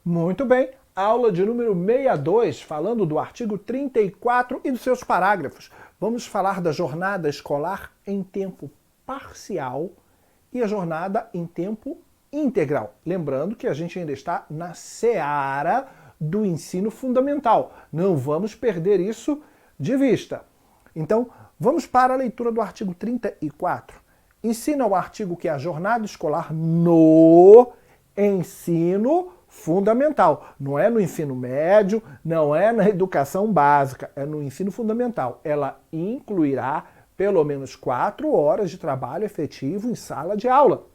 Muito bem, aula de número 62, falando do artigo 34 e dos seus parágrafos. Vamos falar da jornada escolar em tempo parcial e a jornada em tempo integral. Lembrando que a gente ainda está na seara do ensino fundamental. Não vamos perder isso de vista. Então, vamos para a leitura do artigo 34. Ensina o artigo que a jornada escolar no ensino fundamental. Não é no ensino médio, não é na educação básica, é no ensino fundamental. Ela incluirá pelo menos 4 horas de trabalho efetivo em sala de aula,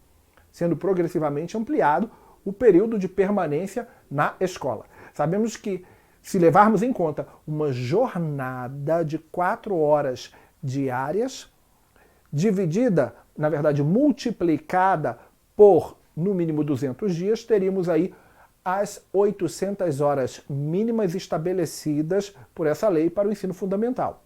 sendo progressivamente ampliado o período de permanência na escola. Sabemos que, se levarmos em conta uma jornada de 4 horas diárias, dividida, na verdade multiplicada por no mínimo 200 dias, teríamos aí as 800 horas mínimas estabelecidas por essa lei para o ensino fundamental,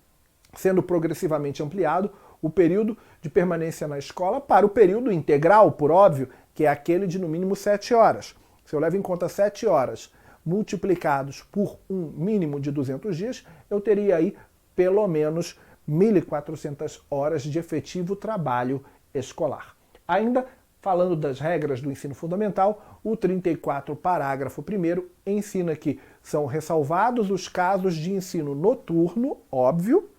sendo progressivamente ampliado o período de permanência na escola para o período integral, por óbvio, que é aquele de no mínimo 7 horas. Se eu levo em conta 7 horas multiplicados por um mínimo de 200 dias, eu teria aí pelo menos 1.400 horas de efetivo trabalho escolar. Ainda falando das regras do ensino fundamental, o 34, parágrafo 1º, ensina que são ressalvados os casos de ensino noturno, óbvio,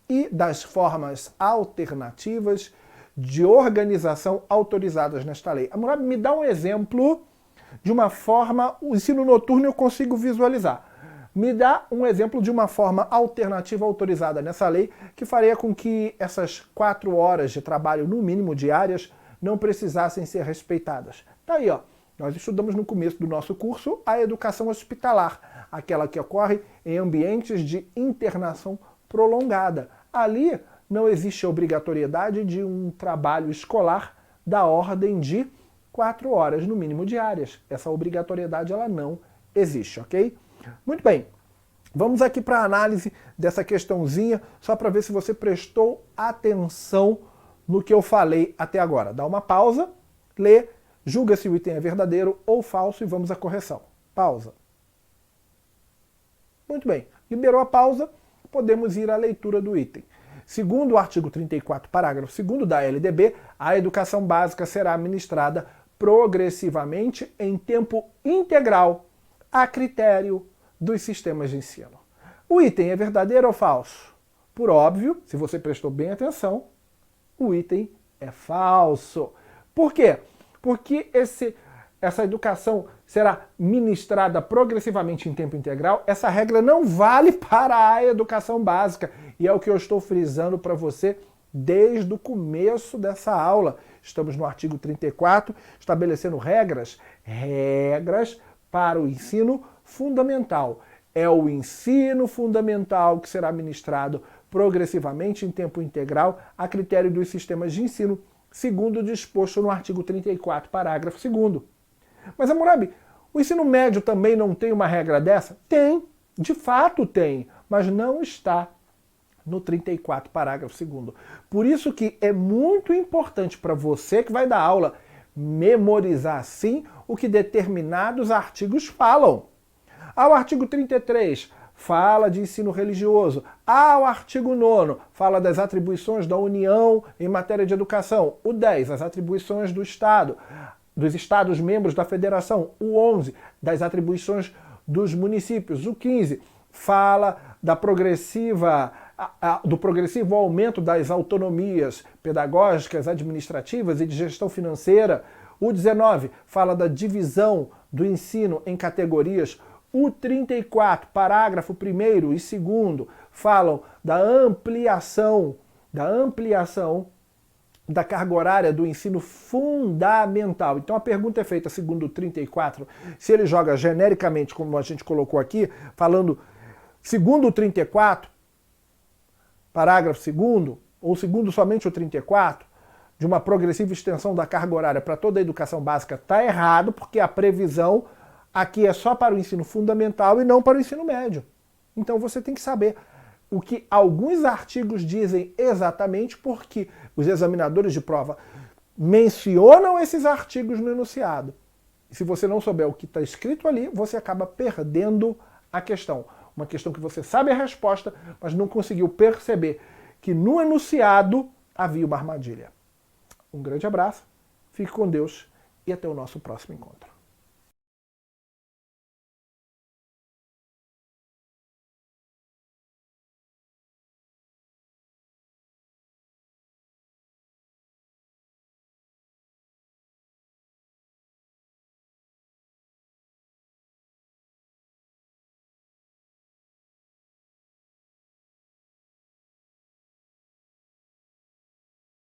e das formas alternativas de organização autorizadas nesta lei. Hammurabi, me dá um exemplo de uma forma, o ensino noturno eu consigo visualizar. Me dá um exemplo de uma forma alternativa autorizada nessa lei que faria com que essas 4 horas de trabalho, no mínimo diárias, não precisassem ser respeitadas. Tá aí, ó. Nós estudamos no começo do nosso curso a educação hospitalar, aquela que ocorre em ambientes de internação prolongada. Ali não existe a obrigatoriedade de um trabalho escolar da ordem de 4 horas, no mínimo diárias. Essa obrigatoriedade ela não existe, ok? Muito bem. Vamos aqui para a análise dessa questãozinha, só para ver se você prestou atenção no que eu falei até agora. Dá uma pausa, lê, julga se o item é verdadeiro ou falso e vamos à correção. Pausa. Muito bem. Liberou a pausa, podemos ir à leitura do item. Segundo o artigo 34, parágrafo 2º da LDB, a educação básica será ministrada progressivamente em tempo integral, a critério dos sistemas de ensino. O item é verdadeiro ou falso? Por óbvio, se você prestou bem atenção, o item é falso. Por quê? Porque essa educação será ministrada progressivamente em tempo integral. Essa regra não vale para a educação básica. E é o que eu estou frisando para você desde o começo dessa aula. Estamos no artigo 34, estabelecendo regras para o ensino fundamental. É o ensino fundamental que será ministrado progressivamente em tempo integral a critério dos sistemas de ensino, segundo o disposto no artigo 34, parágrafo 2º. Mas, Hammurabi, o ensino médio também não tem uma regra dessa? Tem, de fato tem, mas não está no 34, parágrafo 2º. Por isso que é muito importante para você que vai dar aula memorizar, sim, o que determinados artigos falam. O artigo 33 fala de ensino religioso. O artigo 9º fala das atribuições da União em matéria de educação. O 10, as atribuições do Estado, dos Estados membros da Federação. O 11, das atribuições dos municípios. O 15, fala da do progressivo aumento das autonomias pedagógicas, administrativas e de gestão financeira. O 19 fala da divisão do ensino em categorias. O 34, parágrafo 1º e 2º, falam da ampliação da carga horária do ensino fundamental. Então a pergunta é feita segundo o 34, se ele joga genericamente, como a gente colocou aqui, falando segundo o 34, parágrafo 2º, ou segundo somente o 34, de uma progressiva extensão da carga horária para toda a educação básica, está errado, porque a previsão aqui é só para o ensino fundamental e não para o ensino médio. Então você tem que saber o que alguns artigos dizem exatamente, porque os examinadores de prova mencionam esses artigos no enunciado E se você não souber o que está escrito ali, você acaba perdendo a questão. Uma questão que você sabe a resposta, mas não conseguiu perceber que no enunciado havia uma armadilha. Um grande abraço, fique com Deus e até o nosso próximo encontro.